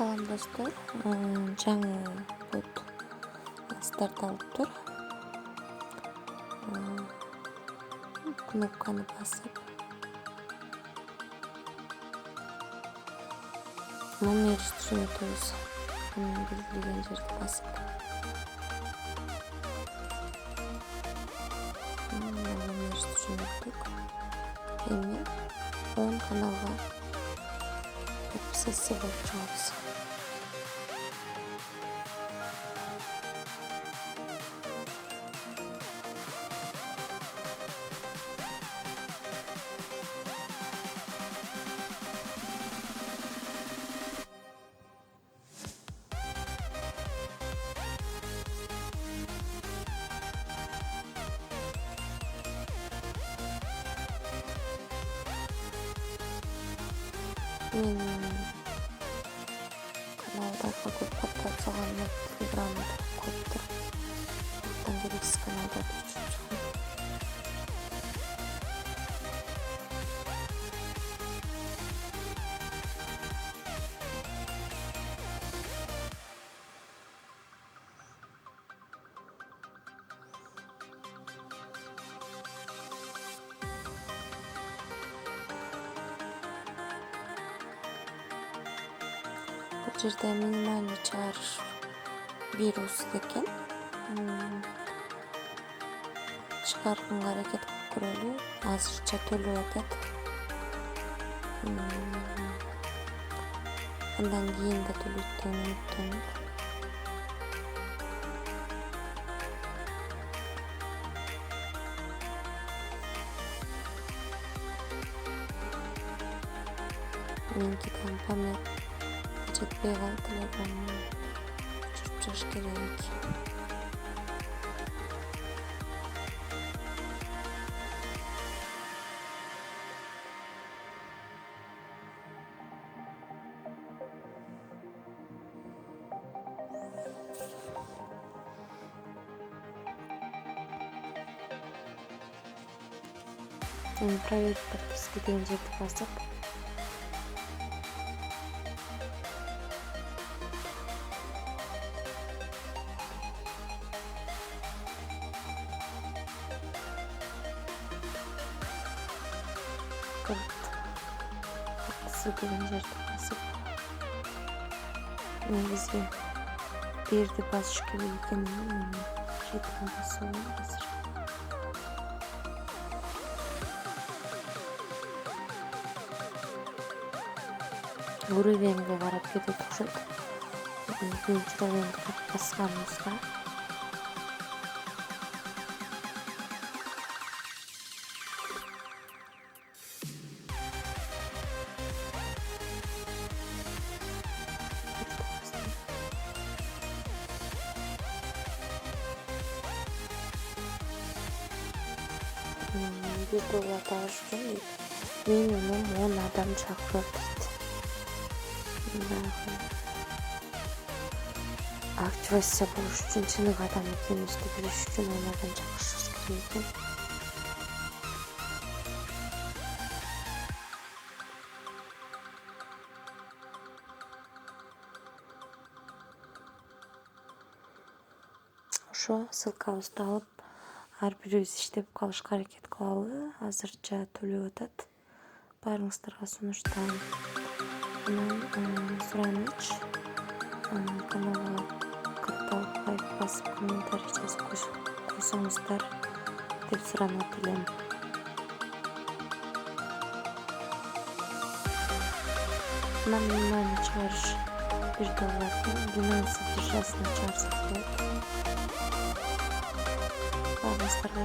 Салам достор, жаңы бут старт алыптыр. Кнопканы басып номер түшүнөтөбүз. Белгилеген жерди басып номер түшүнөттүк. Эми 10 каналга подписаться болуп чыгабыз. Мен каналдарга көп подписалган Телеграмда көптүр. Андан керексиз каналдарды өчүрүп чыгам. Бул жерде минимальный чыгарыш вирус экен. Чыгарганга аракет кылып көрөлү. Азырча төлөп атат. Андан кийин да төлөйт деген үмүттөнүп. Меники компания жетпей калды, Телеграмды өчүрүп чыгыш керек. Проверить подписки деген жерди басып подписки деген жерди басып негизи бирди басыш керек экенин жеткен басып азыр. Уровеньге карап кетет окшойт. Экинчи уровеньге басканыбызда $1 алыш үчүн минимум 10 адам чакырып дейт. Активация болуш үчүн чыныгы адам экенибизди билиш үчүн 10 адам чакырышыбыз керек экен. Ошо ссылкабызды алып ар бирибиз иштеп калышка аракет кылалы. Азырча төлөп атат. Баарыңыздарга сунуштайм. Сураныч каналга катталып лайк басып комментарий жазып койсоңуздар деп суранат элем. Минимальный чыгарыш $1. Binance биржасына чыгарсак болот. Баарыңыздарга